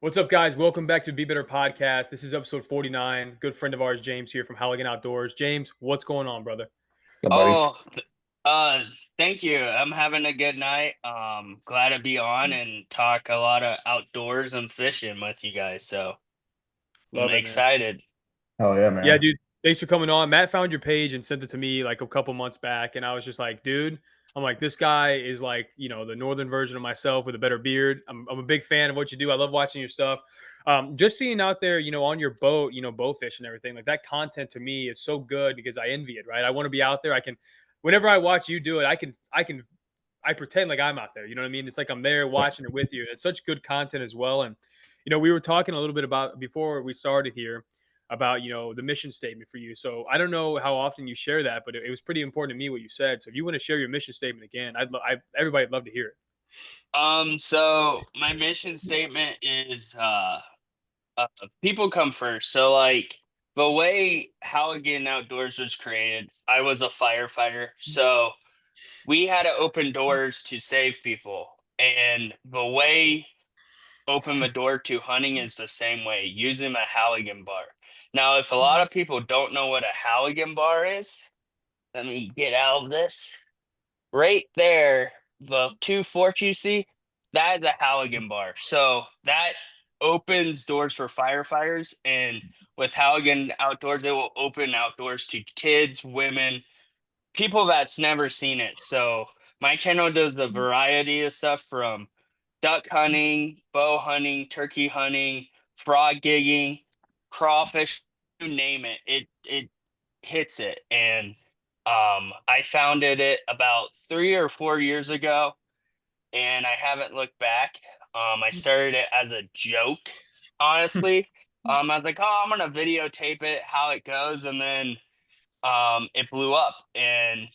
What's up, guys? Welcome back to Be Better Podcast. This is episode 49. Good friend of ours, James, here from Halligan Outdoors. James, what's going on, brother? Yeah, buddy. Oh, uh, thank you. I'm having a good night. Glad to be on and talk a lot of outdoors and fishing with you guys. So I'm Love it, man. excited. Oh yeah, Yeah, man. dude. Thanks for coming on. Matt found your page and sent it to me like a couple months back, and I was just like, dude, I'm like, this guy is like, the northern version of myself with a better beard. I'm a big fan of what you do. I love watching your stuff. Just seeing out there, on your boat, bow fish and everything, like that content to me is so good because I envy it, right? I want to be out there. Whenever I watch you do it, I pretend like I'm out there. You know what I mean? It's like I'm there watching it with you. It's such good content as well. And we were talking a little bit about before we started here about the mission statement for you. So I don't know how often you share that, but it was pretty important to me what you said. So if you want to share your mission statement again, everybody'd love to hear it. So my mission statement is uh people come first. So like the way Halligan Outdoors was created, I was a firefighter. So we had to open doors to save people. And the way open the door to hunting is the same way, using a Halligan bar. Now, if a lot of people don't know what a Halligan bar is, let me get out of this. Right there, the two forks you see, that is a Halligan bar. So that opens doors for firefighters. And with Halligan Outdoors, it will open outdoors to kids, women, people that's never seen it. So my channel does a variety of stuff from duck hunting, bow hunting, turkey hunting, frog gigging, crawfish, you name it. It hits it. And I founded it about 3 or 4 years ago and I haven't looked back. I started it as a joke, honestly. I was like, oh, I'm gonna videotape it, how it goes, and then it blew up and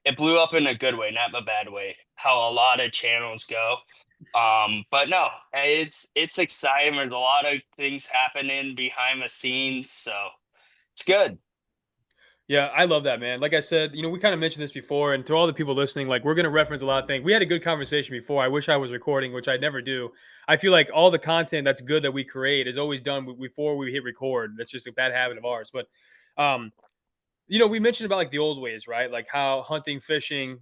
it blew up in a good way, not the bad way, how a lot of channels go. But no, it's exciting. There's a lot of things happening behind the scenes, so it's good. Yeah, I love that, man. Like I said, we kind of mentioned this before, and to all the people listening, like we're going to reference a lot of things. We had a good conversation before. I wish I was recording, which I never do. I feel like all the content that's good that we create is always done before we hit record. That's just a bad habit of ours. But, um, we mentioned about like the old ways, right? Like how hunting, fishing,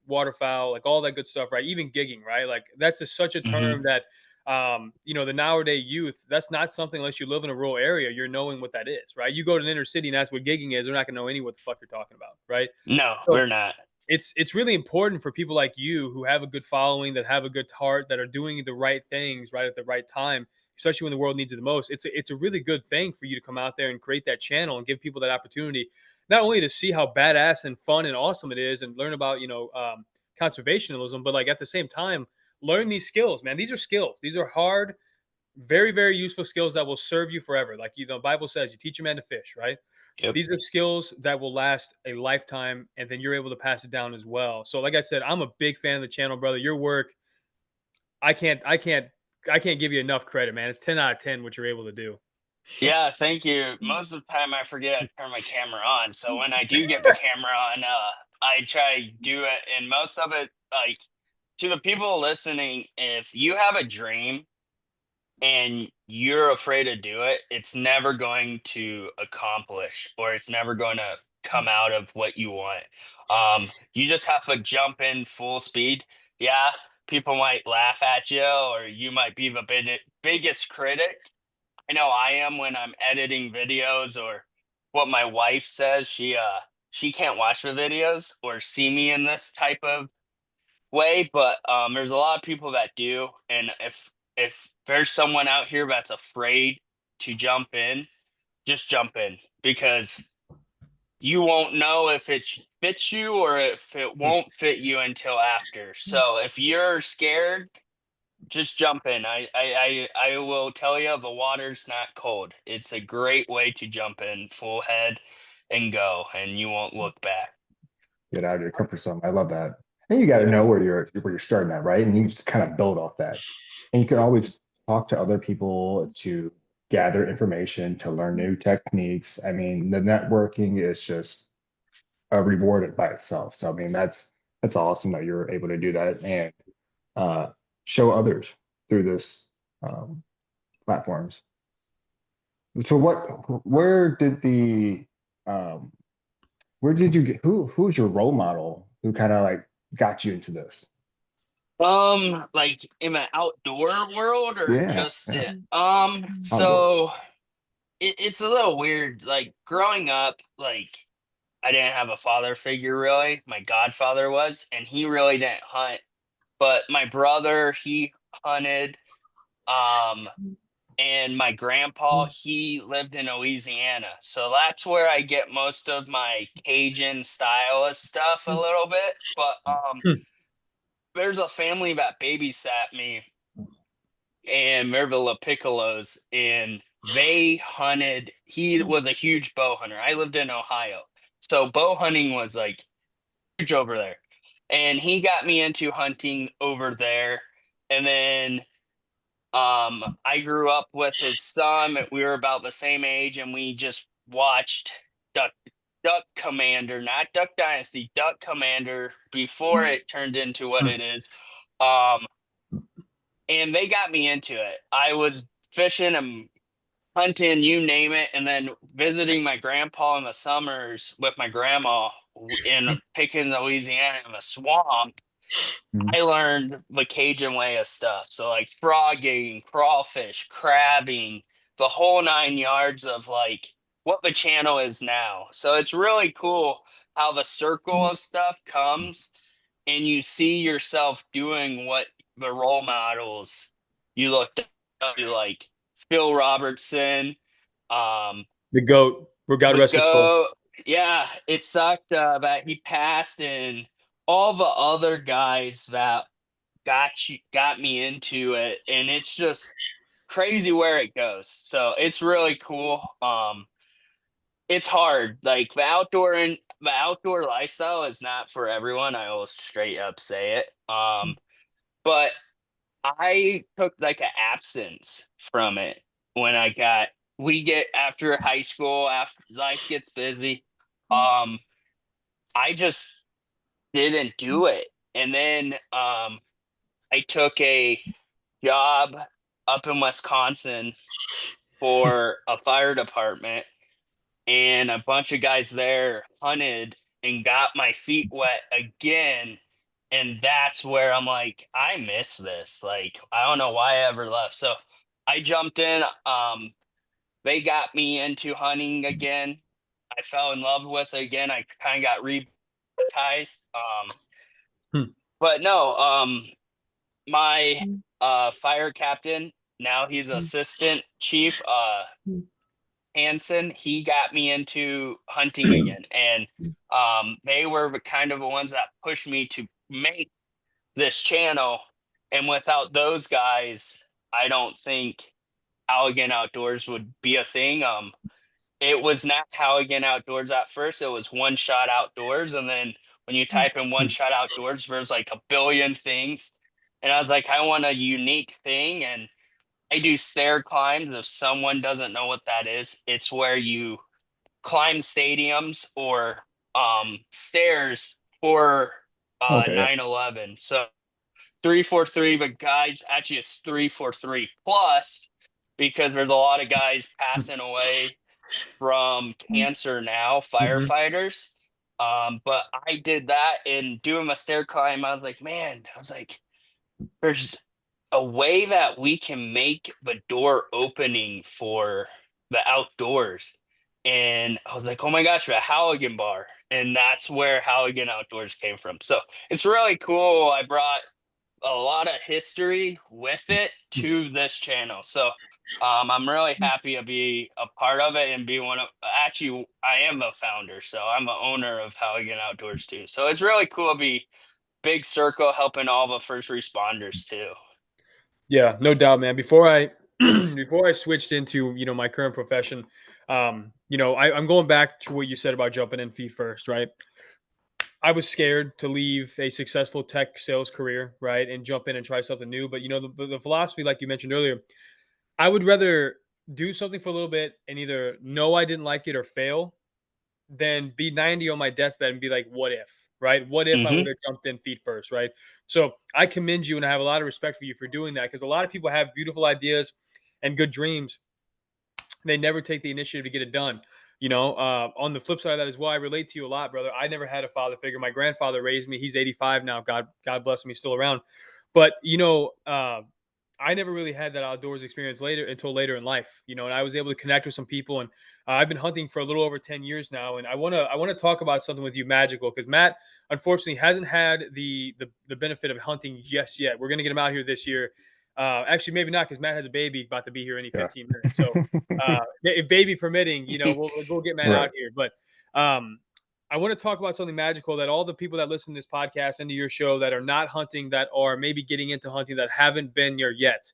waterfowl, like all that good stuff, right? Even gigging, right? Like that's such a term Hmm. that, the nowadays youth, that's not something unless you live in a rural area, you're knowing what that is, right? You go to an inner city and that's what gigging is, they're not gonna know any what the fuck you're talking about, right? No, So we're not. it's really important for people like you who have a good following, that have a good heart, that are doing the right things right at the right time, especially when the world needs it the most. It's a really good thing for you to come out there and create that channel and give people that opportunity, not only to see how badass and fun and awesome it is, and learn about conservationism, but like at the same time learn these skills, man. These are skills. These are hard, very, very useful skills that will serve you forever. Like Bible says, you teach a man to fish, right? Yep. These are skills that will last a lifetime, and then you're able to pass it down as well. So, like I said, I'm a big fan of the channel, brother. Your work, I can't, I can't, I can't give you enough credit, man. It's 10 out of 10 what you're able to do. Yeah, thank you. Most of the time I forget to turn my camera on. So when I do get the camera on, I try to do it. And most of it, like to the people listening, if you have a dream and you're afraid to do it, it's never going to accomplish or it's never going to come out of what you want. You just have to jump in full speed. Yeah, people might laugh at you or you might be the biggest critic. I know I am when I'm editing videos or what my wife says. She can't watch the videos or see me in this type of way, but there's a lot of people that do. And if there's someone out here that's afraid to jump in, just jump in because you won't know if it fits you or if it won't fit you until after. So if you're scared, just jump in. I will tell you the water's not cold. It's a great way to jump in full head and go, and you won't look back. Get out of your comfort zone. I love that. And you got to Yeah. know where you're starting at, right? And you just kind of build off that. And you can always talk to other people to gather information, to learn new techniques. I mean, the networking is just a reward by itself. So I mean, that's awesome that you're able to do that and uh, show others through this. um, platforms. So um, where did you get, who's your role model who kind of like got you into this? Like in the outdoor world or Yeah, just yeah, outdoor. so it's a little weird. Like growing up, like I didn't have a father figure really. My godfather was, and he really didn't hunt. But my brother, he hunted. Um, and my grandpa, he lived in Louisiana. So that's where I get most of my Cajun style of stuff a little bit. But Hmm. there's a family that babysat me and Merville Piccolos, and they hunted. He was a huge bow hunter. I lived in Ohio. So bow hunting was like huge over there. And he got me into hunting over there. And then I grew up with his son. We were about the same age, and we just watched Duck Duck Commander, not Duck Dynasty, Duck Commander before it turned into what it is. Um, and they got me into it. I was fishing and hunting, you name it, and then visiting my grandpa in the summers with my grandma in Pickens, Louisiana, in the swamp. Mhm. I learned the Cajun way of stuff. So like frogging, crawfish, crabbing, the whole 9 yards of like what the channel is now. So it's really cool how the circle of stuff comes and you see yourself doing what the role models you looked up to, like Phil Robertson, um, The goat. God the rest his soul. go. Yeah, it sucked that he passed, and all the other guys that got me into it, and it's just crazy where it goes. So it's really cool. It's hard. Like the outdoor lifestyle is not for everyone. I will straight up say it. But I took like an absence from it when I got we get after high school, after life gets busy. Um, I just didn't do it. And then I took a job up in Wisconsin for a fire department, and a bunch of guys there hunted and got my feet wet again. And that's where I'm like, I miss this. Like, I don't know why I ever left. So I jumped in. They got me into hunting again. I fell in love with it again. I kind of got rebaptized. Hmm. But no, my fire captain, now he's assistant chief, Hanson, he got me into hunting again. And they were the kind of the ones that pushed me to make this channel. And without those guys, I don't think Halligan Outdoors would be a thing. It was not Halligan Outdoors at first. It was One Shot Outdoors. And then when you type in One Shot Outdoors, there's like a billion things. And I was like, I want a unique thing. And I do stair climbs. If someone doesn't know what that is, it's where you climb stadiums or stairs for Okay, yeah. 9/11. So 343, but guys, actually it's 343 plus because there's a lot of guys passing away from cancer now, Mhm. firefighters. But I did that and doing my stair climb. I was like, man, I was like, there's a way that we can make the door opening for the outdoors. And I was like, oh my gosh, the Halligan bar. And that's where Halligan Outdoors came from. So it's really cool. I brought a lot of history with it to this channel. So I'm really happy to be a part of it and be one of actually I am a founder, so I'm the owner of Halligan Outdoors too. So it's really cool to be big circle helping all the first responders too. Yeah, no doubt, man. Before I before I switched into my current profession, I'm going back to what you said about jumping in feet first, right? I was scared to leave a successful tech sales career, right, and jump in and try something new. But the philosophy, like you mentioned earlier, I would rather do something for a little bit and either know I didn't like it or fail than be 90 on my deathbed and be like, what if? right? What if I would Mm-hmm. have jumped in feet first, right? So I commend you, and I have a lot of respect for you for doing that, because a lot of people have beautiful ideas and good dreams. They never take the initiative to get it done. On the flip side of that as well, I relate to you a lot, brother. I never had a father figure. My grandfather raised me. He's 85 now. God bless him. He's still around. But I never really had that outdoors experience until later in life. And I was able to connect with some people, and I've been hunting for a little over 10 years now. And I wanna talk about something with you, magical, because Matt unfortunately hasn't had the benefit of hunting just yet. We're gonna get him out here this year. Actually, maybe not, because Matt has a baby about to be here any Yeah. 15 minutes. So if baby permitting, we'll get Matt out Right. here. But I want to talk about something magical that all the people that listen to this podcast and to your show that are not hunting, that are maybe getting into hunting, that haven't been there yet.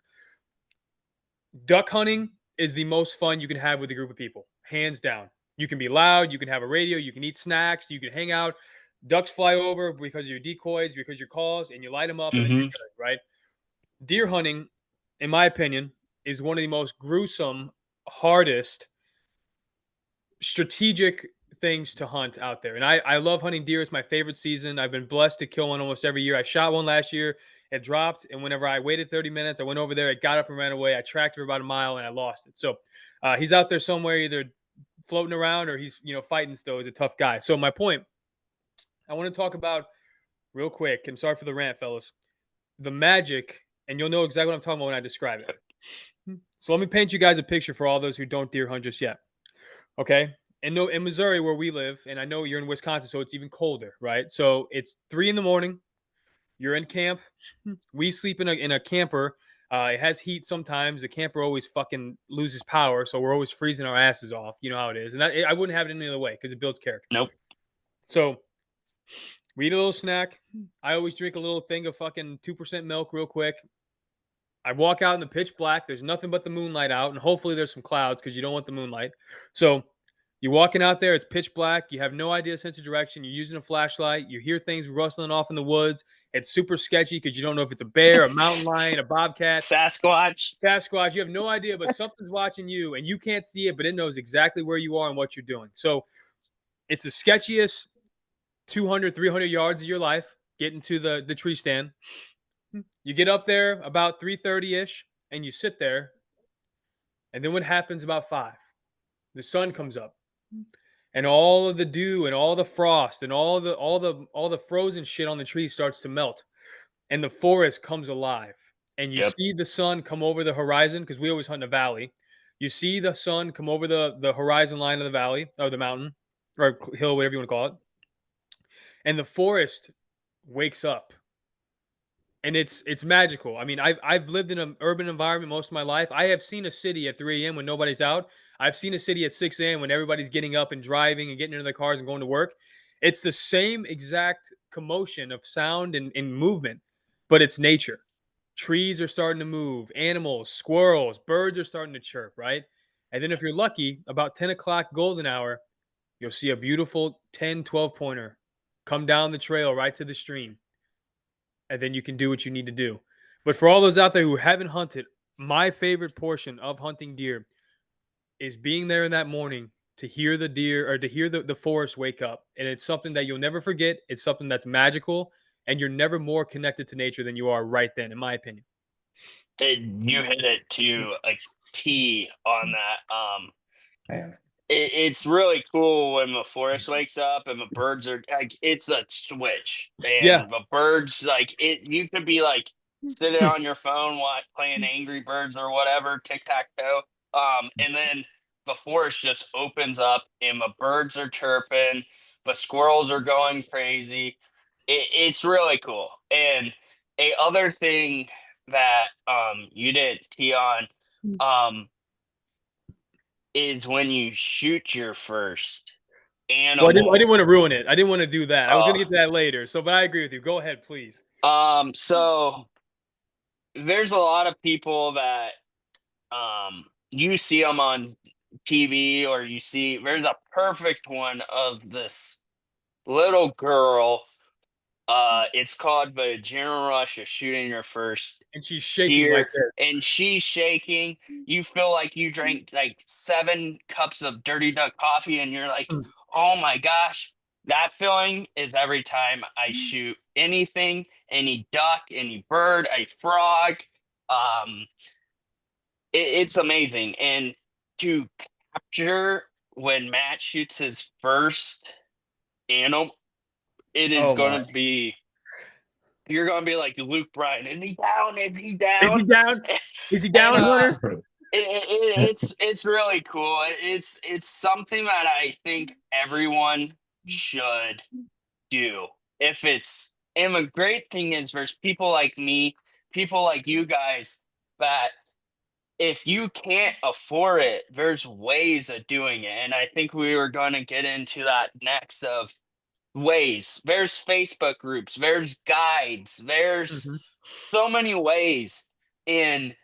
Duck hunting is the most fun you can have with a group of people, hands down. You can be loud, you can have a radio, you can eat snacks, you can hang out. Ducks fly over because of your decoys, because of your calls, and you light them up, and then you're Mm-hmm. good, right? Deer hunting, in my opinion, is one of the most gruesome, hardest, strategic things to hunt out there. And I love hunting deer. It's my favorite season. I've been blessed to kill one almost every year. I shot one last year. It dropped. And whenever I waited 30 minutes, I went over there. It got up and ran away. I tracked for about a mile and I lost it. So he's out there somewhere, either floating around or he's, fighting still. He's a tough guy. So my point, I want to talk about real quick. And sorry for the rant, fellas. The magic, and you'll know exactly what I'm talking about when I describe it. So let me paint you guys a picture for all those who don't deer hunt just yet. Okay. And no, in Missouri where we live, and I know you're in Wisconsin, so it's even colder, right? So it's 3 a.m. You're in camp. We sleep in a camper. It has heat sometimes. The camper always fucking loses power, so we're always freezing our asses off. You know how it is, and I wouldn't have it any other way because it builds character. Nope. So we eat a little snack. I always drink a little thing of fucking 2% milk real quick. I walk out in the pitch black. There's nothing but the moonlight out, and hopefully there's some clouds because you don't want the moonlight. So you're walking out there. It's pitch black. You have no idea sense of direction. You're using a flashlight. You hear things rustling off in the woods. It's super sketchy because you don't know if it's a bear, a mountain lion, a bobcat, Sasquatch. Sasquatch. You have no idea, but something's watching you, and you can't see it, but it knows exactly where you are and what you're doing. So it's the sketchiest 200, 300 yards of your life getting to the tree stand. You get up there about 3:30-ish, and you sit there. And then what happens about 5? The sun comes up, and all of the dew and all the frost and all the frozen shit on the tree starts to melt, and the forest comes alive. And you Yep. see the sun come over the horizon, because we always hunt in a valley. You see the sun come over the horizon line of the valley, or the mountain, or hill, whatever you want to call it, and the forest wakes up. And it's magical. I mean, I've lived in an urban environment most of my life. I have seen a city at 3 a.m. when nobody's out. I've seen a city at 6 a.m. when everybody's getting up and driving and getting into their cars and going to work. It's the same exact commotion of sound and movement, but it's nature. Trees are starting to move, animals, squirrels, birds are starting to chirp, right? And then if you're lucky, about 10 o'clock golden hour, you'll see a beautiful 10, 12 pointer come down the trail right to the stream, and then you can do what you need to do. But for all those out there who haven't hunted, my favorite portion of hunting deer is being there in that morning to hear the deer, or to hear the forest wake up. And it's something that you'll never forget. It's something that's magical, and you're never more connected to nature than you are right then, in my opinion. You hit it to a T on that. Man. It's really cool when the forest wakes up and the birds are like, it's a switch, Yeah. and the birds, like, it you could be like sitting on your phone playing Angry Birds or whatever, tic-tac-toe, and then the forest just opens up and the birds are chirping, the squirrels are going crazy. It's really cool. And a other thing that you didn't tee on, um is when you shoot your first Well, I didn't animal. want to ruin it. I didn't want to do that. I was going Uh, to get to that later. So, but I agree with you. Go ahead, please. so there's a lot of people that you see them on TV, or you see there's a perfect one of this little girl. It's called the adrenaline rush of shooting your first And she's shaking like deer, this. and she's shaking. You feel like you drank like 7 cups of dirty duck coffee, and you're like, Mm. oh my gosh. That feeling is every time I shoot anything, any duck, any bird, a frog. Um, it's amazing. And to capture when Matt shoots his first animal, it is Oh my. going to be, you're going to be like Luke Bryan. Is he down? Is he Is he down? down? Is he And down, Hunter? it's really cool. It's something that I think everyone should do. If it's and the great thing is there's people like me, people like you guys that if you can't afford it, there's ways of doing it. And I think we were going to get into that next of ways. There's Facebook groups, there's guides, there's Hmm. so many ways. And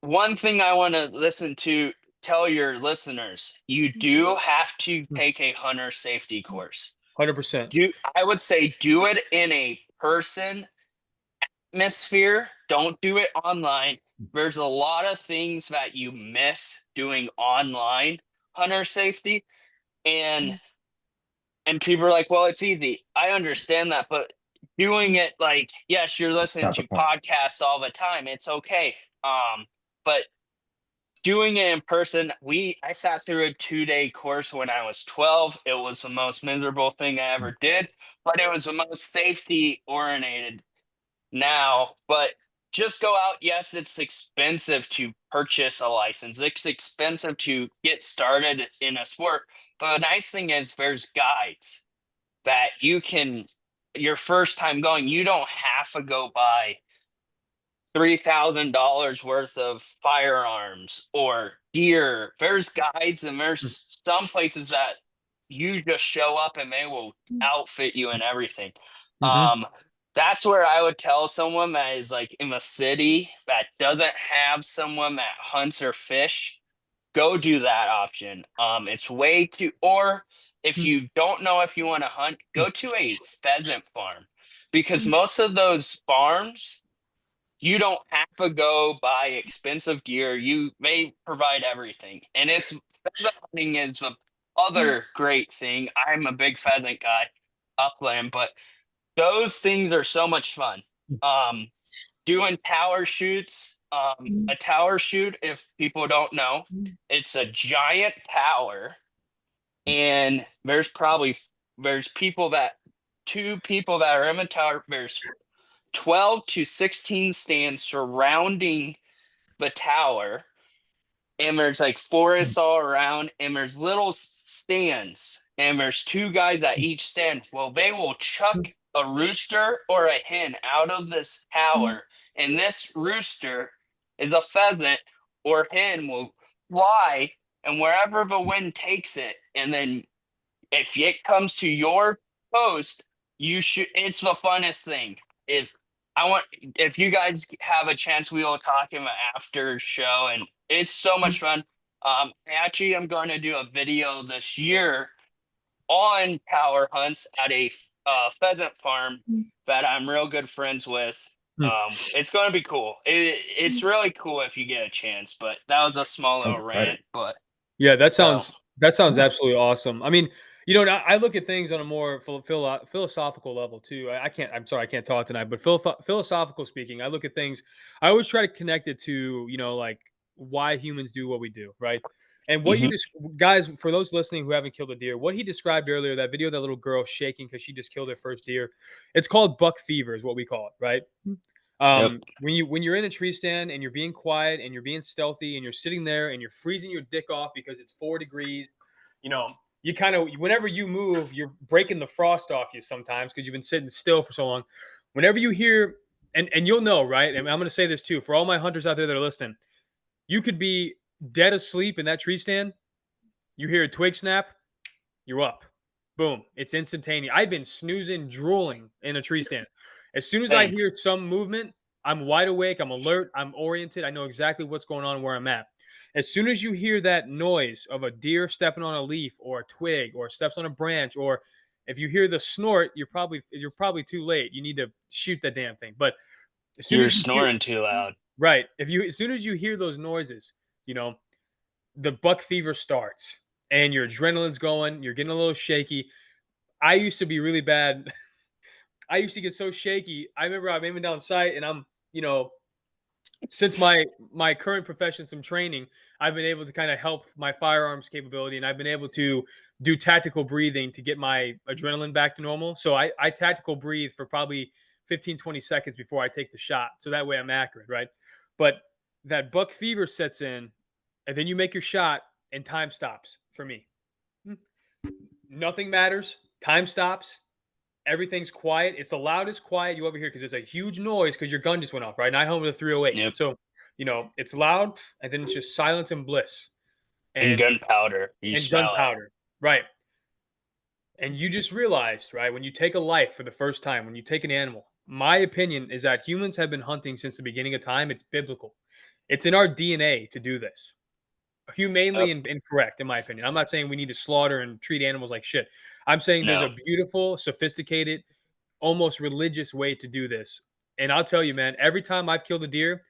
one thing I want to tell your listeners, you do have to take a hunter safety course. 100%. I would say do it in a person atmosphere. Don't do it online. There's a lot of things that you miss doing online hunter safety, and people are like, well, it's easy. I understand that, but doing it like, yes, you're listening Not the to point. podcasts all the time. It's okay. But doing it in person, I sat through a 2-day course when I was 12. It was the most miserable thing I ever did, but it was the most safety oriented now. But just go out. Yes, it's expensive to purchase a license. It's expensive to get started in a sport. But the nice thing is there's guides that you can your first time going, you don't have to go buy $3,000 worth of firearms or gear. There's guides and there's some places that you just show up and they will outfit you and everything. Hmm. That's where I would tell someone that is like in a city that doesn't have someone that hunts or fish, go do that option. It's way too, or if you don't know if you want to hunt, go to a pheasant farm because most of those farms you don't have to go buy expensive gear. They provide everything, and it's pheasant hunting is the other great thing. I'm a big pheasant guy, upland, but those things are so much fun. Um, doing tower shoots. A tower shoot, if people don't know, it's a giant tower, and there's people that two people that are in the tower. There's 12 to 16 stands surrounding the tower, and there's like forests all around, and there's little stands, and there's two guys at each stand. Well, they will chuck a rooster or a hen out of this tower, and this rooster is a pheasant or hen will fly and wherever the wind takes it, and then if it comes to your post, you should. It's the funnest thing. If I want, if you guys have a chance, we will talk in the after show, and it's so much fun. Actually, I'm going to do a video this year on power hunts at a pheasant farm that I'm real good friends with. It's going to be cool. It's really cool if you get a chance. But that was a small Sounds little exciting. rant. But Yeah, so. that sounds Yeah. absolutely awesome. I mean, and I look at things on a more philosophical level too. I can't. I'm sorry, I can't talk tonight. But philosophical speaking, I look at things. I always try to connect it to like why humans do what we do, right? And what you Mhm. just guys, for those listening who haven't killed a deer, what he described earlier, that video, that little girl shaking because she just killed her first deer, it's called buck fever, is what we call it, right? Yep. When you're in a tree stand and you're being quiet and you're being stealthy and you're sitting there and you're freezing your dick off because it's 4 degrees, you kind of whenever you move, you're breaking the frost off you sometimes because you've been sitting still for so long. Whenever you hear, and you'll know, right? And I'm going to say this too for all my hunters out there that are listening, you could be dead asleep in that tree stand. You hear a twig snap, you're up. Boom. It's instantaneous. I've been snoozing, drooling in a tree stand. As soon as I Same. hear some movement, I'm wide awake. I'm alert. I'm oriented. I know exactly what's going on and where I'm at. As soon as you hear that noise of a deer stepping on a leaf or a twig or steps on a branch, or if you hear the snort, you're probably too late. You need to shoot that damn thing. But as soon You're as you hear snoring too loud. right, as soon as you hear those noises, you know, the buck fever starts and your adrenaline's going, you're getting a little shaky. I used to be really bad. I used to get so shaky. I remember I'm aiming down sight and I'm, you know, since my current profession, some training, I've been able to kind of help my firearms capability, and I've been able to do tactical breathing to get my adrenaline back to normal. So I tactical breathe for probably 15, 20 seconds before I take the shot. So that way I'm accurate, right? But that buck fever sets in, and then you make your shot, and time stops for me. Nothing matters. Time stops. Everything's quiet. It's the loudest quiet you ever hear because there's a huge noise because your gun just went off, right? And I home with a 308. Yep. So, it's loud and then it's just silence and bliss And and gunpowder, you smell it. gunpowder. Right. And you just realized, right, when you take a life for the first time, when you take an animal, my opinion is that humans have been hunting since the beginning of time. It's biblical. It's in our DNA to do this. Humanely Yep. and correct, in my opinion. I'm not saying we need to slaughter and treat animals like shit. I'm saying there's No. a beautiful, sophisticated, almost religious way to do this. And I'll tell you, man, every time I've killed a deer,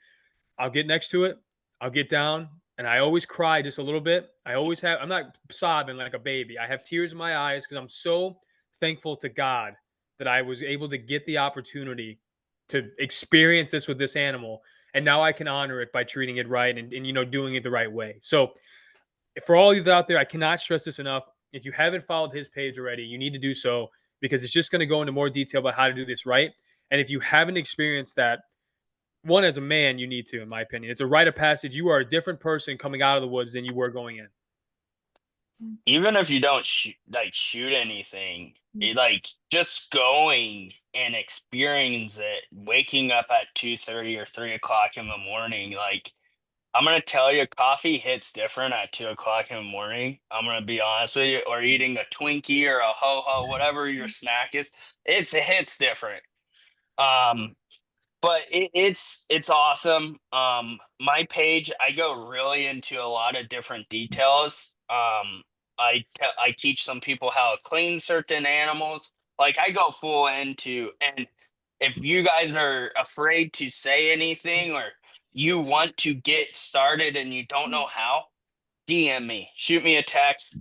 I'll get next to it, I'll get down, and I always cry just a little bit. I'm not sobbing like a baby. I have tears in my eyes because I'm so thankful to God that I was able to get the opportunity to experience this with this animal. And now I can honor it by treating it right and doing it the right way. So for all of you out there, I cannot stress this enough. If you haven't followed his page already, you need to do so because it's just going to go into more detail about how to do this right. And if you haven't experienced that, one, as a man, you need to, in my opinion. It's a rite of passage. You are a different person coming out of the woods than you were going in. Even if you don't shoot anything, just going and experience it, waking up at 2:30 or 3 o'clock in the morning, I'm gonna tell you, coffee hits different at 2 o'clock in the morning. I'm gonna be honest with you, or eating a Twinkie or a ho ho, whatever your snack is, it hits different. Um, but it's awesome. My page, I go really into a lot of different details. I teach some people how to clean certain animals. Like I go full into, and if you guys are afraid to say anything or you want to get started and you don't know how, DM me, shoot me a text.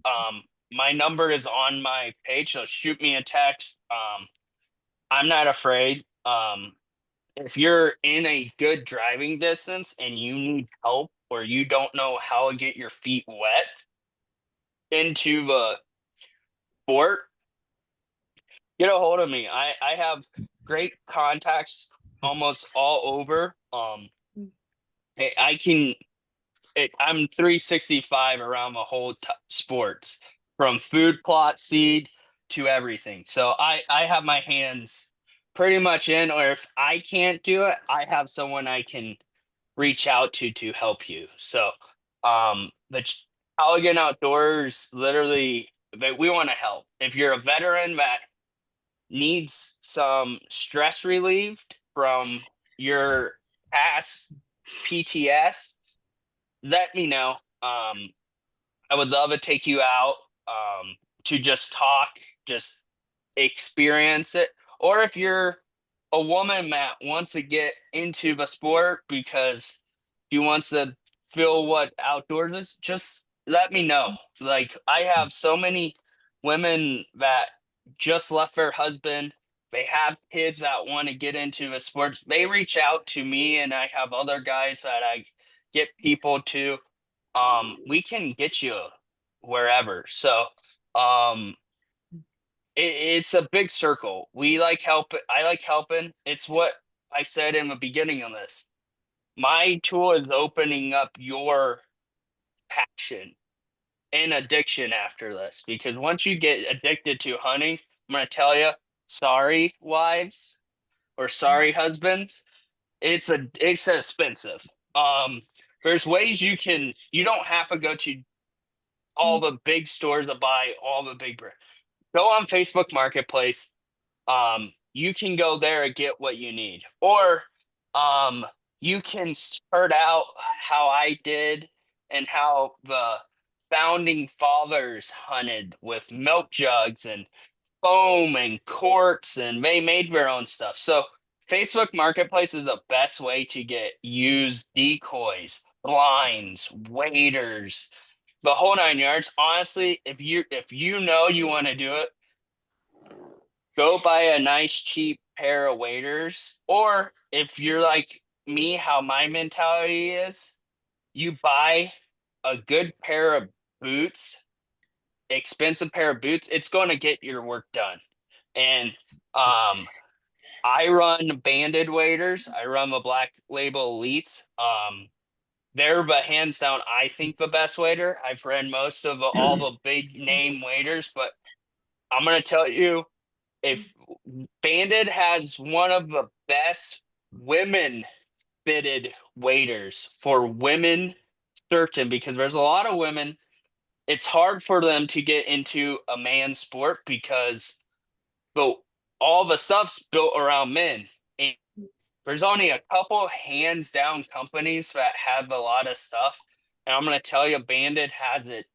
My number is on my page, so shoot me a text. I'm not afraid. If you're in a good driving distance and you need help or you don't know how to get your feet wet into the sport, get a hold of me. I have great contacts almost all over. I can I'm 365 around the whole sports, from food plot seed to everything. So I have my hands pretty much in, or if I can't do it, I have someone I can reach out to help you. So Halligan Outdoors, literally, that we want to help. If you're a veteran that needs some stress relieved from your past PTS, let me know. I would love to take you out to just talk, just experience it. Or if you're a woman that wants to get into the sport because she wants to feel what outdoors is, just let me know. Like I have so many women that just left their husband. They have kids that want to get into the sports. They reach out to me, and I have other guys that I get people to. We can get you wherever. So um it's a big circle. We like help. I like helping. It's what I said in the beginning of this. My tool is opening up your passion and addiction after this, because once you get addicted to hunting, I'm going to tell you, sorry wives or sorry husbands, it's expensive. Um there's ways you don't have to go to all the big stores to buy all the big brands. Go on Facebook Marketplace. You can go there and get what you need, or um, you can start out how I did and how the founding fathers hunted with milk jugs and foam and corks, and they made their own stuff. So Facebook Marketplace is the best way to get used decoys, blinds, waders, the whole nine yards. Honestly, if you know you want to do it, go buy a nice cheap pair of waders, or if you're like me, how my mentality is, you buy a good pair of boots, expensive pair of boots. It's going to get your work done. And I run banded waders. I run the Black Label Elites. They're but hands down, I think, the best wader. I've read most of all the big name waders, but I'm gonna tell you, if Banded has one of the best women fitted waders for women, certain, because there's a lot of women. It's hard for them to get into a man's sport because but all the stuff's built around men. And there's only a couple hands down companies that have a lot of stuff. And I'm gonna tell you, Bandit has it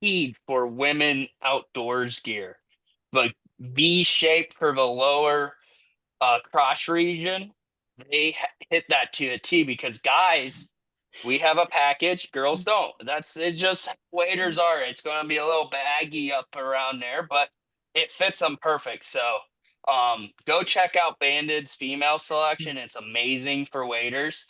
keyed for women outdoors gear. Like V shape for the lower crotch region, they hit that to a T because guys, we have a package, girls don't. That's it's just how waders are. It's going to be a little baggy up around there, but it fits them perfect. So, go check out Banded's female selection. It's amazing for waders,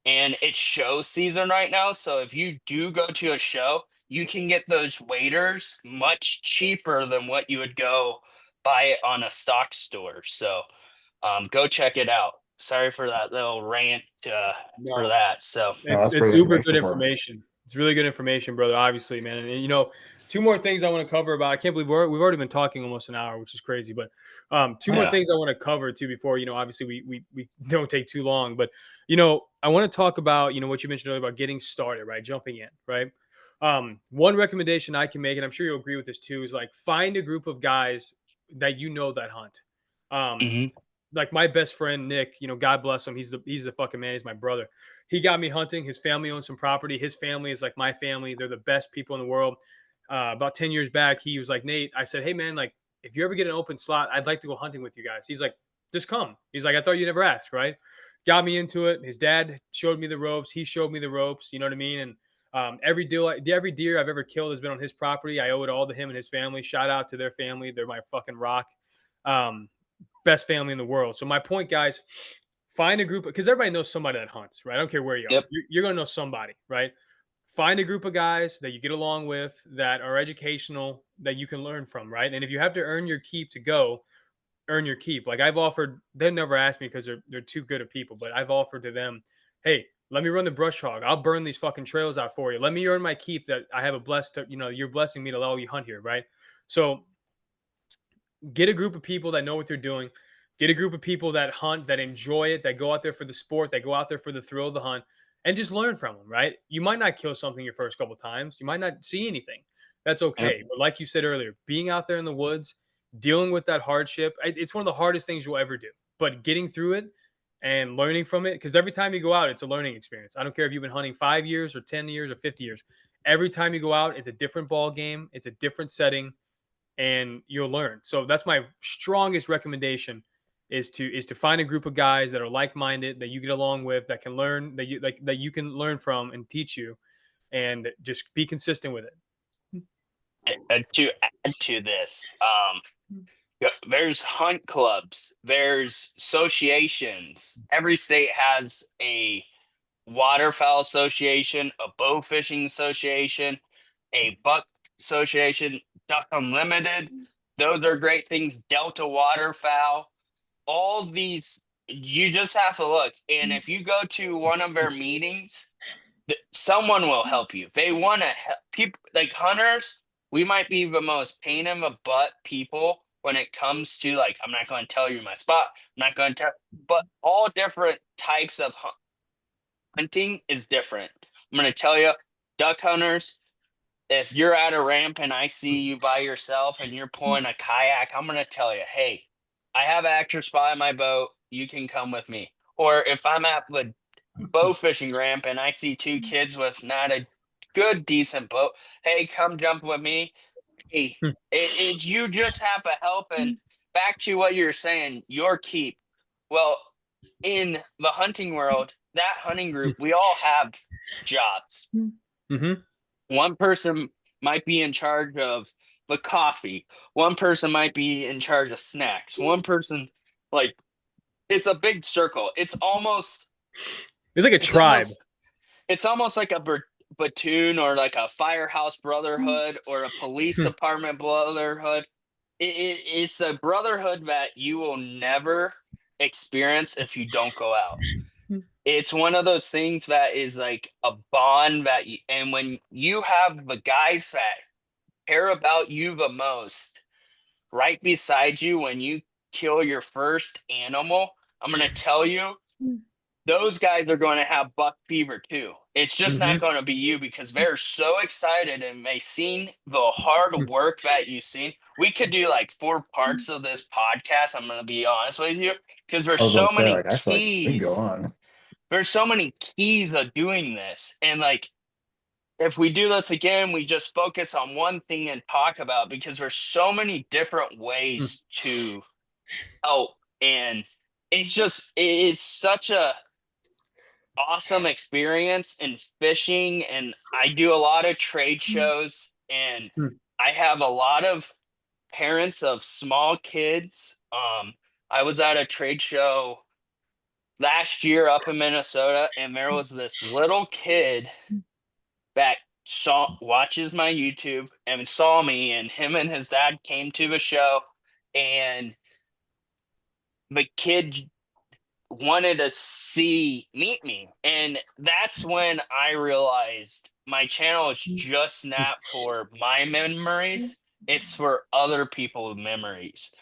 and it's show season right now. So if you do go to a show, you can get those waders much cheaper than what you would go buy it on a stock store. So go check it out. Sorry for that little rant for No, that. So No, it's that's it's great super good information for him. information. It's really good information, brother. Obviously, man. And you know, two more things I want to cover about. I can't believe we've already been talking almost an hour, which is crazy. But two more yeah. things I want to cover too before obviously we don't take too long. But I want to talk about what you mentioned earlier about getting started, right? Jumping in, right? One recommendation I can make, and I'm sure you'll agree with this too, is like find a group of guys that that hunt. Um, Hmm. like my best friend Nick, God bless him. He's the fucking man. He's my brother. He got me hunting. His family owns some property. His family is like my family. They're the best people in the world. About 10 years back, he was like, Nate, I said, hey man, like if you ever get an open slot, I'd like to go hunting with you guys. He's like, just come. He's like, I thought you never asked, right? Got me into it. His dad showed me the ropes. He showed me the ropes. You know what I mean? And every deer I've ever killed has been on his property. I owe it all to him and his family. Shout out to their family. They're my fucking rock. Um, Best family in the world. So my point, guys, find a group because everybody knows somebody that hunts, right? I don't care where you are. Yep. You're going to know somebody, right? Find a group of guys that you get along with that are educational that you can learn from, right? And if you have to earn your keep to go, earn your keep. Like I've offered, they never asked me because they're too good of people, but I've offered to them, hey, let me run the brush hog. I'll burn these fucking trails out for you. Let me earn my keep that I have a blessed, you're blessing me to allow you hunt here, right? So get a group of people that know what they're doing. Get a group of people that hunt, that enjoy it, that go out there for the sport, that go out there for the thrill of the hunt, and just learn from them, right? You might not kill something your first couple times. You might not see anything. That's Yep. okay. But like you said earlier, being out there in the woods, dealing with that hardship, it's one of the hardest things you'll ever do. But getting through it and learning from it, because every time you go out, it's a learning experience. I don't care if you've been hunting 5 years or 10 years or 50 years. Every time you go out, it's a different ball game. It's a different setting and you'll learn. So that's my strongest recommendation is to find a group of guys that are like-minded that you get along with that can learn that you can learn from and teach you and just be consistent with it. To add to this, there's hunt clubs, there's associations. Every state has a waterfowl association, a bow fishing association, a buck association, duck unlimited. Those are great things. Delta waterfowl. All these, you just have to look. And if you go to one of their meetings, someone will help you. They want to help people like hunters. We might be the most pain in the butt people when it comes to like, I'm not going to tell you my spot. I'm not going to tell, but all different types of hunting is different. I'm going to tell you, duck hunters, if you're at a ramp and I see you by yourself and you're pulling a kayak, I'm going to tell you, hey, I have an extra spot in my boat. You can come with me. Or if I'm at the bow fishing ramp and I see two kids with not a good, decent boat, hey, come jump with me. Hey, you just have to help. And back to what you're saying, your keep. Well, in the hunting world, that hunting group, we all have jobs. Mm-hmm. One person might be in charge of the coffee. One person might be in charge of snacks. One person, like, it's a big circle. It's like a It's tribe. almost it's almost like a platoon or like a firehouse brotherhood or a police department brotherhood. It's a brotherhood that you will never experience if you don't go out. It's one of those things that is like a bond that you, and when you have the guys that care about you the most right beside you when you kill your first animal, I'm going to tell you, those guys are going to have buck fever too. It's just not Hmm. going to be you because they're so excited and they seen the hard work that you've seen. We could do like 4 parts of this podcast. I'm going to be honest with you because I there's was gonna so say, many like, I feel like we can go keys. on. There's so many keys of doing this. And like, if we do this again, we just focus on one thing and talk about because there's so many different ways to help. And it's such a awesome experience in fishing, and I do a lot of trade shows, and I have a lot of parents of small kids. I was at a trade show last year up in Minnesota, and there was this little kid that watches my YouTube and saw me, and him and his dad came to the show, and the kid wanted to meet me, and that's when I realized my channel is just not for my memories, it's for other people's memories.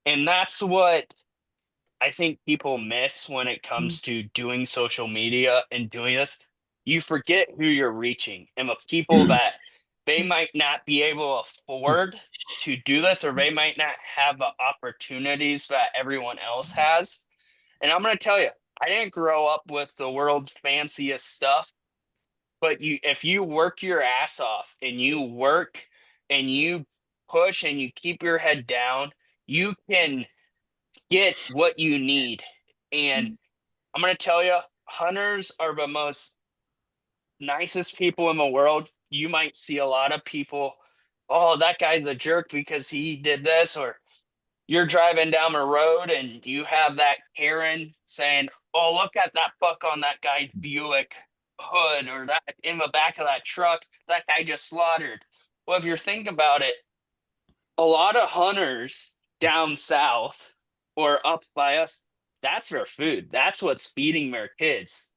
And that's what I think people miss when it comes to doing social media and doing this. You forget who you're reaching and the people that they might not be able to afford to do this, or they might not have the opportunities that everyone else has. And I'm going to tell you, I didn't grow up with the world's fanciest stuff, but if you work your ass off and you work and you push and you keep your head down, you can get what you need. And I'm going to tell you, hunters are the most nicest people in the world. You might see a lot of people, oh, that guy's a jerk because he did this, or you're driving down the road and you have that Karen saying, "Oh, look at that buck on that guy's Buick hood, or that in the back of that truck, that guy just slaughtered." Well, if you're thinking about it, a lot of hunters down south or up by us, that's their food. That's what's feeding their kids.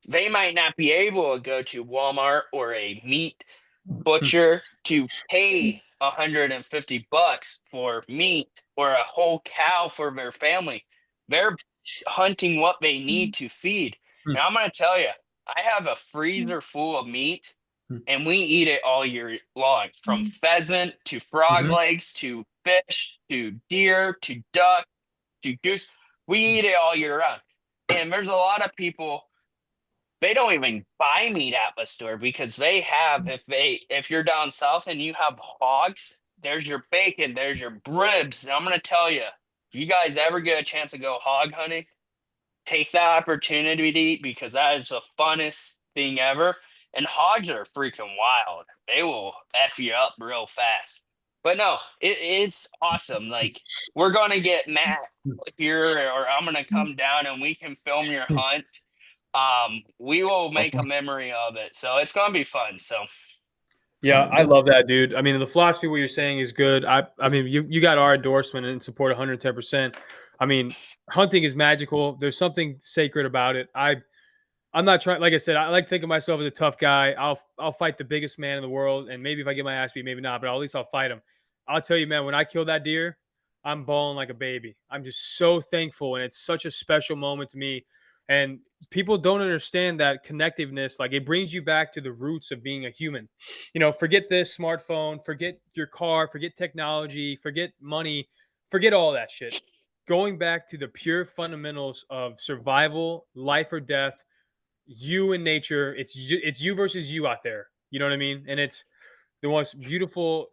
They might not be able to go to Walmart or a meat butcher to pay $150 for meat or a whole cow for their family. They're hunting what they need to feed. And I'm going to tell you, I have a freezer full of meat and we eat it all year long, from pheasant to frog legs to fish to deer to duck to goose. We eat it all year round. And there's a lot of people, they don't even buy meat at the store because they have, if you're down south and you have hogs, there's your bacon, there's your ribs. And I'm gonna tell you, if you guys ever get a chance to go hog hunting, take that opportunity to eat because that is the funnest thing ever. And hogs are freaking wild. They will F you up real fast. But no, it's awesome. Like, we're gonna get Matt here, or I'm gonna come down and we can film your hunt. We will make Awesome. a memory of it, so it's gonna be fun. So Yeah, I love that, dude. I mean, the philosophy what you're saying is good. I mean, you got our endorsement and support 110%. I mean, hunting is magical. There's something sacred about it. I'm not trying. Like I said, I like thinking of myself as a tough guy. I'll fight the biggest man in the world, and maybe if I get my ass beat, maybe not, but at least I'll fight him. I'll tell you, man, when I kill that deer, I'm bawling like a baby. I'm just so thankful, and it's such a special moment to me. And people don't understand that connectiveness. Like, it brings you back to the roots of being a human. Forget this smartphone, forget your car, forget technology, forget money, forget all that shit. Going back to the pure fundamentals of survival, life or death, you and nature. It's you versus you out there. You know what I mean? And it's the most beautiful,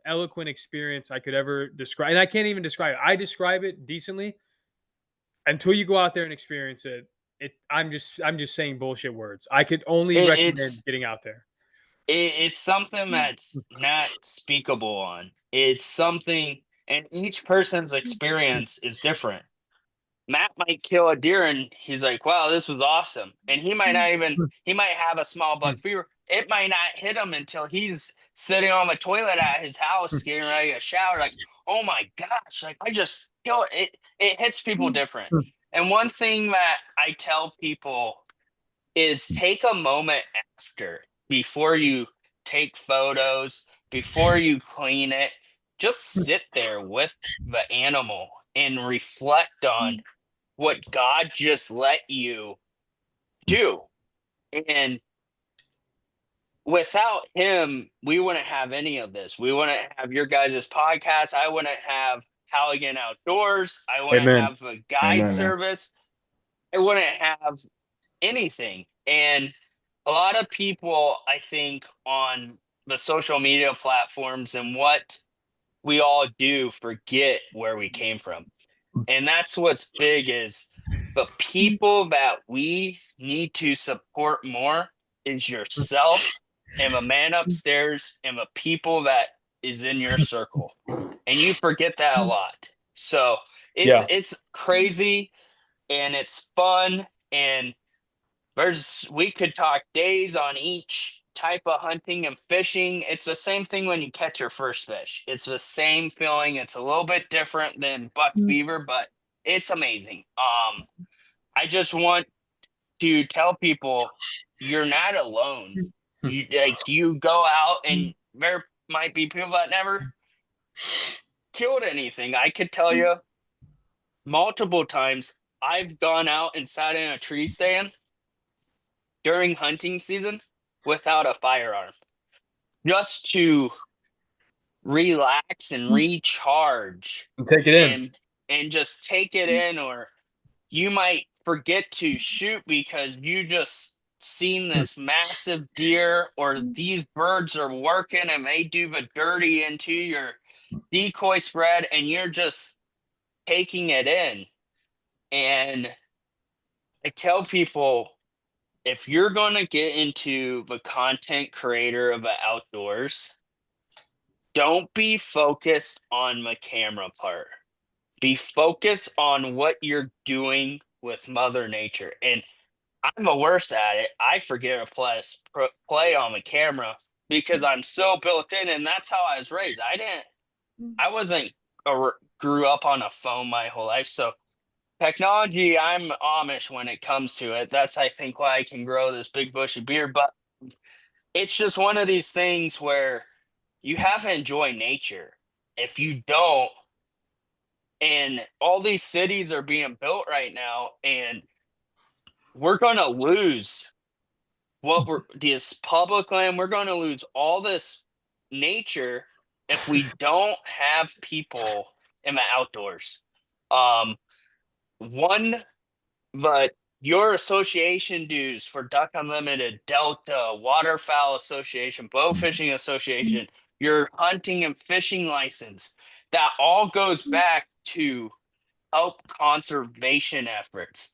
eloquent experience I could ever describe. And I can't even describe it. I describe it decently until you go out there and experience it. I'm just saying bullshit words. I could only recommend it's getting out there. it's something that's not speakable on. It's something, and each person's experience is different. Matt might kill a deer and he's like, wow, this was awesome. And he might not even, he might have a small buck fever. It might not hit him until he's sitting on the toilet at his house getting ready to shower. Like, oh my gosh, like I just killed it. It hits people different. And one thing that I tell people is take a moment after, before you take photos, before you clean it, just sit there with the animal and reflect on what God just let you do. And without him, we wouldn't have any of this. We wouldn't have your guys' podcast. I wouldn't have Halligan Outdoors. I wouldn't Amen. have a guide Amen, man. service. I wouldn't have anything. And a lot of people, I think, on the social media platforms and what we all do forget where we came from. And that's what's big is the people that we need to support more is yourself and the man upstairs and the people that is in your circle. And you forget that a lot. So Yeah. it's crazy and it's fun, and we could talk days on each type of hunting and fishing. It's the same thing when you catch your first fish. It's the same feeling. It's a little bit different than buck fever, but it's amazing. I just want to tell people you're not alone. You go out and there might be people that never killed anything. I could tell you multiple times I've gone out and sat in a tree stand during hunting season without a firearm, just to relax and recharge Take it in. and just take it in. Or you might forget to shoot because you just seen this massive deer, or these birds are working and they do the dirty into your decoy spread, and you're just taking it in. And I tell people, if you're going to get into the content creator of the outdoors, don't be focused on the camera part. Be focused on what you're doing with Mother Nature. And I'm the worst at it. I forget to play on the camera because I'm so built in, and that's how I was raised. I wasn't grew up on a phone my whole life. So technology, I'm Amish when it comes to it. That's, I think, why I can grow this big bushy beard. But it's just one of these things where you have to enjoy nature. If you don't, and all these cities are being built right now, and we're going to lose this public land. We're going to lose all this nature if we don't have people in the outdoors. One, but your association dues for Duck Unlimited, Delta, Waterfowl Association, Bow Fishing Association, your hunting and fishing license, that all goes back to help conservation efforts.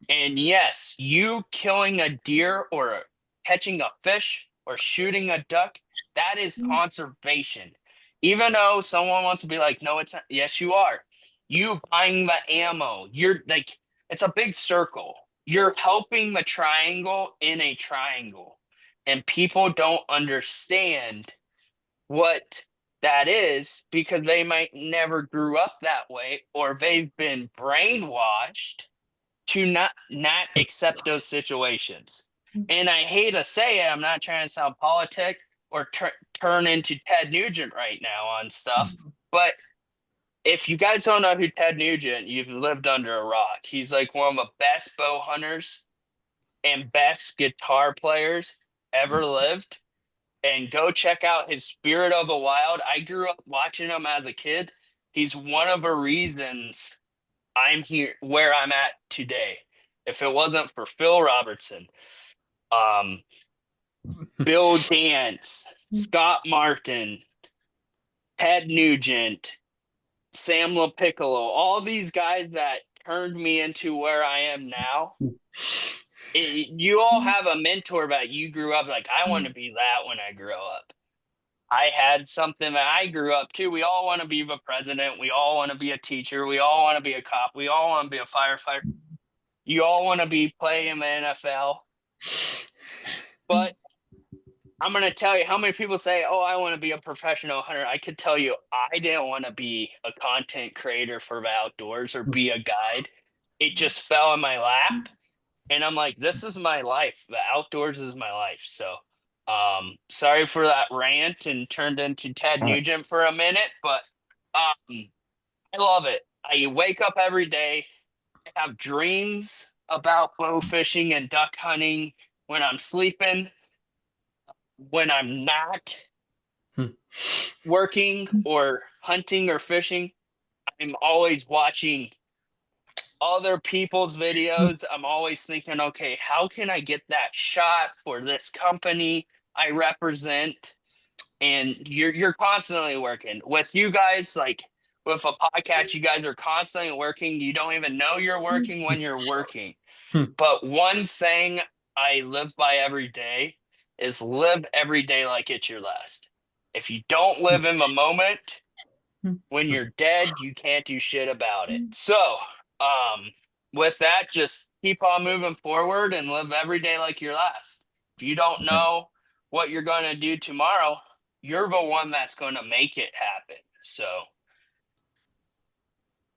And yes, you killing a deer or catching a fish or shooting a duck, that is conservation. Even though someone wants to be like, no, it's not. Yes, you are. You buying the ammo, you're like, it's a big circle. You're helping the triangle in a triangle. And people don't understand what that is because they might never grew up that way, or they've been brainwashed to not accept those situations. And I hate to say it, I'm not trying to sound politic or turn into Ted Nugent right now on stuff, but if you guys don't know who Ted Nugent, you've lived under a rock. He's like one of the best bow hunters and best guitar players ever lived. And go check out his Spirit of the Wild. I grew up watching him as a kid. He's one of the reasons I'm here where I'm at today. If it wasn't for Phil Robertson, um, Bill Dance, Scott Martin, Ted Nugent, Sam LaPiccolo, all these guys that turned me into where I am now, You all have a mentor that you grew up like, I want to be that when I grow up. I had something that I grew up to. We all want to be the president. We all want to be a teacher. We all want to be a cop. We all want to be a firefighter. You all want to be playing in the NFL. But I'm going to tell you how many people say, oh, I want to be a professional hunter. I could tell you, I didn't want to be a content creator for the outdoors or be a guide. It just fell in my lap. And I'm like, this is my life. The outdoors is my life. So, sorry for that rant and turned into Ted Uh, Nugent for a minute, but I love it. I wake up every day, I have dreams about bow fishing and duck hunting when I'm sleeping, when I'm not Hmm. working or hunting or fishing. I'm always watching other people's videos. I'm always thinking, okay, how can I get that shot for this company I represent? And you're constantly working. With you guys, like with a podcast, you guys are constantly working. You don't even know you're working when you're working. Hmm. But one saying I live by every day is live every day like it's your last. If you don't live in the moment, when you're dead, you can't do shit about it. So, um, with that, just keep on moving forward and live every day like your last. If you don't yeah. know what you're going to do tomorrow, you're the one that's going to make it happen. So,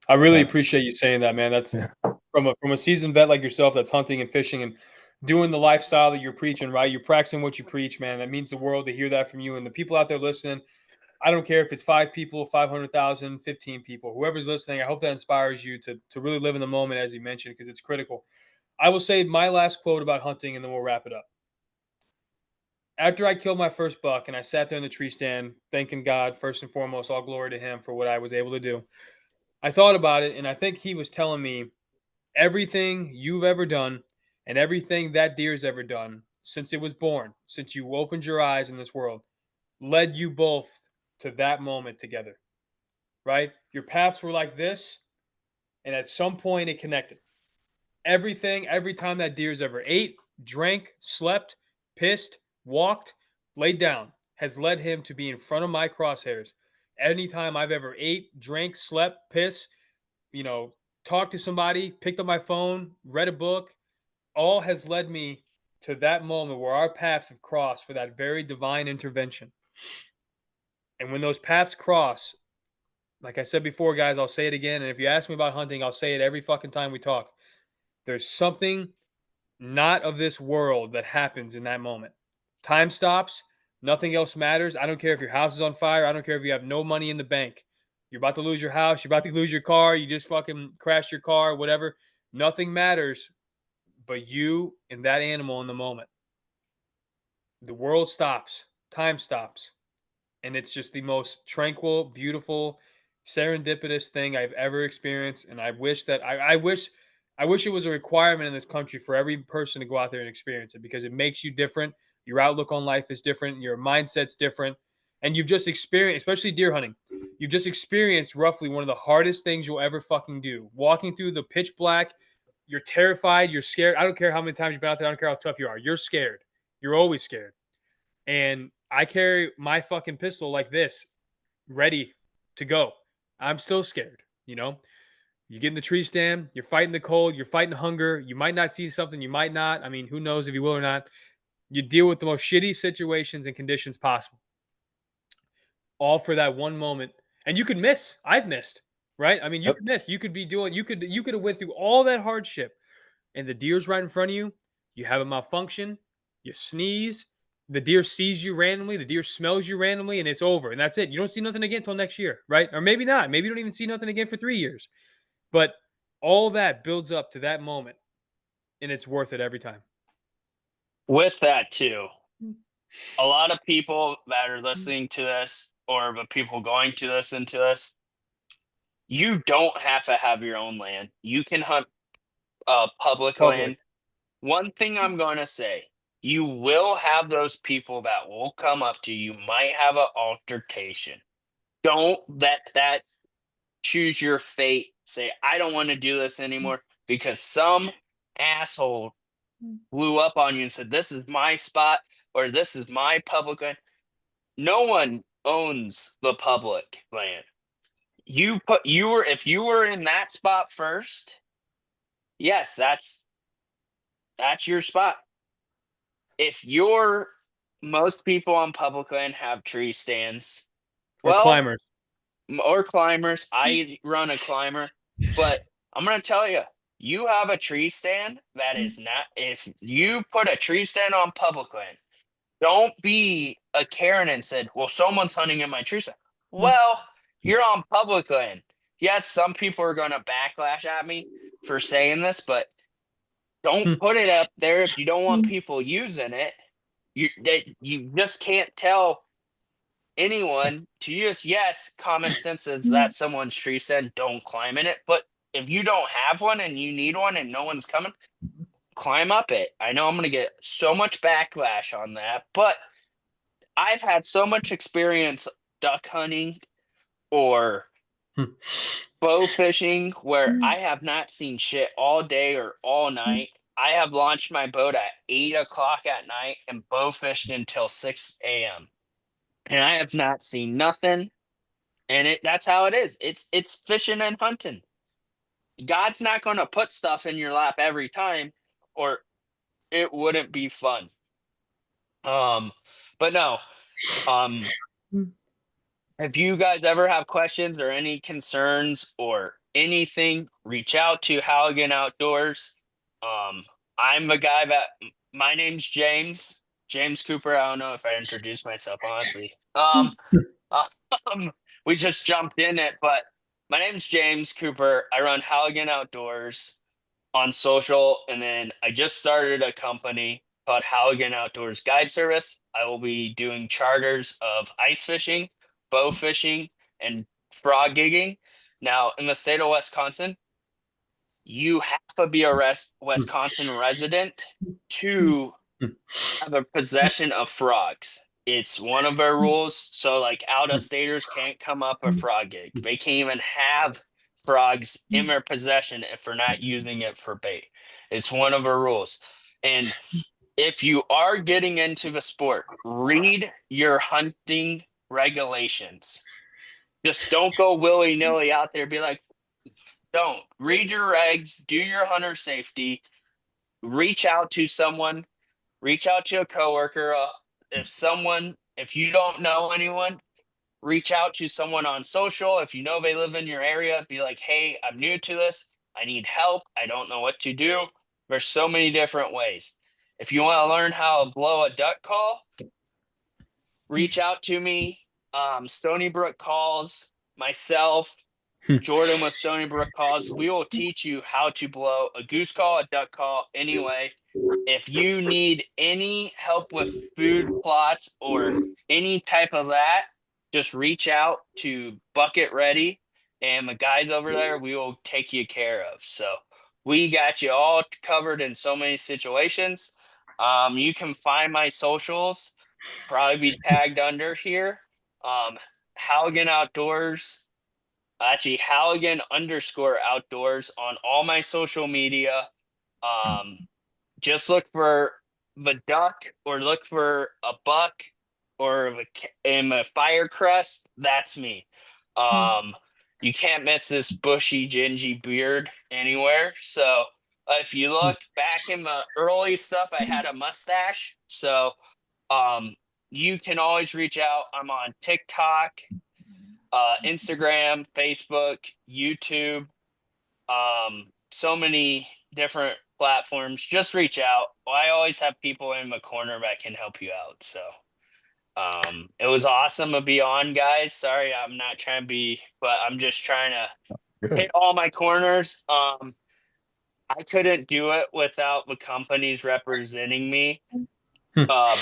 I really That's appreciate you saying that, man. That's yeah. from a seasoned vet like yourself that's hunting and fishing and doing the lifestyle that you're preaching, right? You're practicing what you preach, man. That means the world to hear that from you. And the people out there listening, I don't care if it's 5 people, 500,000, 15 people, whoever's listening, I hope that inspires you to really live in the moment, as you mentioned, because it's critical. I will say my last quote about hunting and then we'll wrap it up. After I killed my first buck and I sat there in the tree stand, thanking God, first and foremost, all glory to Him for what I was able to do. I thought about it and I think He was telling me everything you've ever done and everything that deer's ever done since it was born, since you opened your eyes in this world, led you both to that moment together, right? Your paths were like this, and at some point it connected. Everything, every time that deer's ever ate, drank, slept, pissed, walked, laid down, has led him to be in front of my crosshairs. Anytime I've ever ate, drank, slept, pissed, you know, talked to somebody, picked up my phone, read a book, all has led me to that moment where our paths have crossed for that very divine intervention. And when those paths cross, like I said before, guys, I'll say it again. And if you ask me about hunting, I'll say it every fucking time we talk. There's something not of this world that happens in that moment. Time stops. Nothing else matters. I don't care if your house is on fire. I don't care if you have no money in the bank. You're about to lose your house. You're about to lose your car. You just fucking crashed your car, whatever. Nothing matters but you and that animal in the moment. The world stops. Time stops. And it's just the most tranquil, beautiful, serendipitous thing I've ever experienced. And I wish that I wish it was a requirement in this country for every person to go out there and experience it because it makes you different. Your outlook on life is different. Your mindset's different. And you've just experienced, especially deer hunting, you've just experienced roughly one of the hardest things you'll ever fucking do. Walking through the pitch black, you're terrified, you're scared. I don't care how many times you've been out there, I don't care how tough you are. You're scared. You're always scared. And I carry my fucking pistol like this, ready to go. I'm still scared, you know? You get in the tree stand, you're fighting the cold, you're fighting hunger. You might not see something, you might not. I mean, who knows if you will or not. You deal with the most shitty situations and conditions possible, all for that one moment. And you could miss. I've missed, right? I mean, you Yep. could miss. You could be doing, you could have went through all that hardship and the deer's right in front of you, you have a malfunction, you sneeze, the deer sees you randomly, the deer smells you randomly, and it's over. And that's it. You don't see nothing again until next year, right? Or maybe not. Maybe you don't even see nothing again for 3 years. But all that builds up to that moment, and it's worth it every time. with that, too, a lot of people that are listening to this or the people going to listen to this, you don't have to have your own land. You can hunt public Public. land. One thing I'm going to say, you will have those people that will come up to you, might have an altercation. Don't let that choose your fate. Say, I don't want to do this anymore because some asshole blew up on you and said, "This is my spot," or "This is my public land." No one owns the public land. If you were in that spot first, yes, that's your spot. If you're Most people on public land have tree stands. Or Well, climbers. or climbers. I run a climber, but I'm gonna tell you, you have a tree stand that is not. If you put a tree stand on public land, don't be a Karen and said, "Well, someone's hunting in my tree stand." Well, you're on public land. Yes, some people are gonna backlash at me for saying this, but don't put it up there if you don't want people using it. You just can't tell anyone to use. Yes, common sense is that someone's tree stand, don't climb in it. But if you don't have one and you need one and no one's coming, climb up it. I know I'm gonna get so much backlash on that, but I've had so much experience duck hunting or bow fishing where I have not seen shit all day or all night. I have launched my boat at 8 o'clock at night and bow fished until 6 a.m. And I have not seen nothing. And that's how it is. It's fishing and hunting. God's not gonna put stuff in your lap every time, or it wouldn't be fun. Um, but no. Um, if you guys ever have questions or any concerns or anything, reach out to Halligan Outdoors. Um, I'm the guy that my name's James Cooper. I don't know if I introduced myself honestly. Um, we just jumped in it, but my name's James Cooper. I run Halligan Outdoors on social, and then I just started a company called Halligan Outdoors Guide Service. I will be doing charters of ice fishing, bow fishing, and frog gigging. Now, in the state of Wisconsin, you have to be a Wisconsin resident to have a possession of frogs. It's one of our rules. So, like, out of staters can't come up a frog gig. They can't even have frogs in their possession if we're not using it for bait. It's one of our rules. And if you are getting into the sport, read your hunting regulations. Just don't go willy nilly out there. Be like, don't read your regs, do your hunter safety, reach out to someone, reach out to a coworker. If you don't know anyone, reach out to someone on social. If you know they live in your area, be like, "Hey, I'm new to this. I need help. I don't know what to do." There's so many different ways. If you want to learn how to blow a duck call, reach out to me. Stony Brook calls, myself, Jordan with Stony Brook calls. We will teach you how to blow a goose call, a duck call, anyway. If you need any help with food plots or any type of that, just reach out to Bucket Ready and the guys over there. We will take you care of. So we got you all covered in so many situations. You can find my socials, probably be tagged under here. Halligan Outdoors, actually Halligan underscore outdoors on all my social media. Um, just look for the duck or look for a buck or in a fire crest. That's me. Um, you can't miss this bushy, gingy beard anywhere. So if you look back in the early stuff, I had a mustache. So you can always reach out. I'm on TikTok, Instagram, Facebook, YouTube, so many different platforms. Just reach out. I always have people in my corner that can help you out. So it was awesome to be on, guys. Sorry, I'm not trying to be, but I'm just trying to Good. hit all my corners. I couldn't do it without the companies representing me.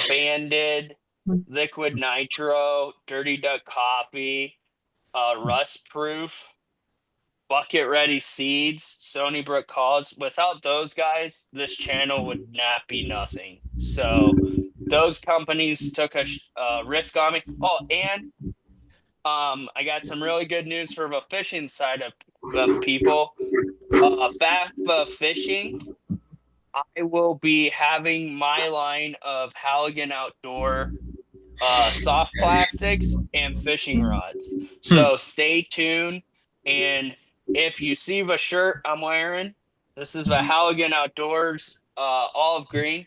Banded, Liquid Nitro, Dirty Duck Coffee, Rust Proof, Bucket Ready Seeds, Stony Brook Calls. Without those guys, this channel would not be nothing. So those companies took a risk on me. Oh, and I got some really good news for the fishing side of people. Bath Fishing I will be having my line of Halligan Outdoor soft plastics and fishing rods. Hmm. So stay tuned. And if you see the shirt I'm wearing, this is the Halligan Outdoors olive green.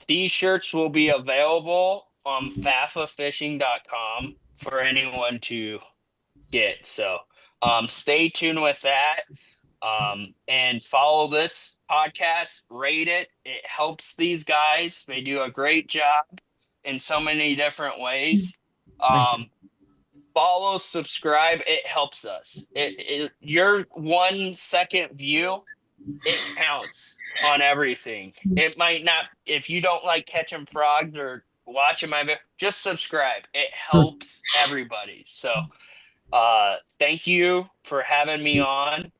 These shirts will be available on fafafishing.com for anyone to get. So stay tuned with that. And follow this podcast, rate it. It helps these guys. They do a great job in so many different ways. Thank you. Um, Follow, subscribe. It helps us. Your 1 second view, it counts on everything. It might not, if you don't like catching frogs or watching my video, just subscribe. It helps everybody. So, thank you for having me on.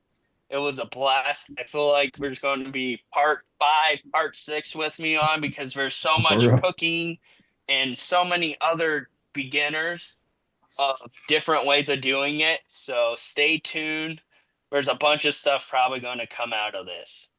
It was a blast. I feel like there's going to be part 5, part 6 with me on because there's so For much real. cooking and so many other beginners of different ways of doing it. So stay tuned. There's a bunch of stuff probably going to come out of this.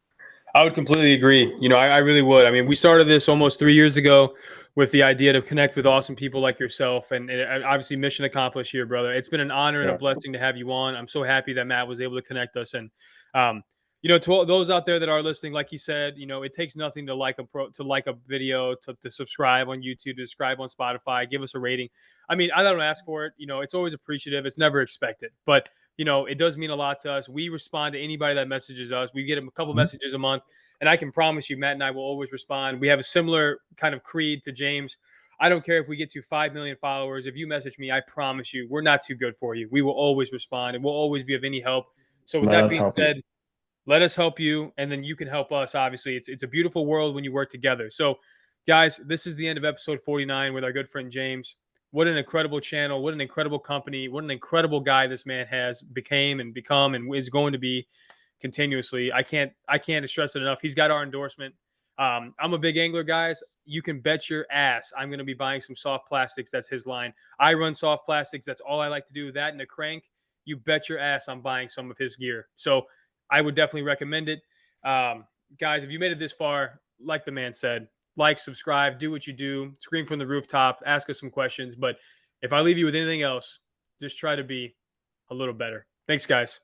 I would completely agree. I really would. I mean, we started this almost 3 years ago with the idea to connect with awesome people like yourself, and obviously, mission accomplished here, brother. It's been an honor and a Yeah. blessing to have you on. I'm so happy that Matt was able to connect us, and um, to all those out there that are listening, like you said, it takes nothing to like a video, to subscribe on YouTube, to subscribe on Spotify, give us a rating. I mean, I don't ask for it. It's always appreciative. It's never expected, but it does mean a lot to us. We respond to anybody that messages us. We get a couple Mhm. messages a month, and I can promise you, Matt and I will always respond. We have a similar kind of creed to James. I don't care if we get to 5 million followers. If you message me, I promise you, we're not too good for you. We will always respond, and we'll always be of any help. So, with Let that us being help you. said, let us help you, and then you can help us. Obviously, it's a beautiful world when you work together. So, guys, this is the end of episode 49 with our good friend James. What an incredible channel! What an incredible company! What an incredible guy this man has became and become and is going to be continuously. I can't stress it enough. He's got our endorsement. I'm a big angler, guys. You can bet your ass I'm going to be buying some soft plastics. That's his line. I run soft plastics. That's all I like to do. That and a crank. You bet your ass I'm buying some of his gear. So I would definitely recommend it. Guys, if you made it this far, like the man said, like, subscribe, do what you do, scream from the rooftop, ask us some questions. But if I leave you with anything else, just try to be a little better. Thanks, guys.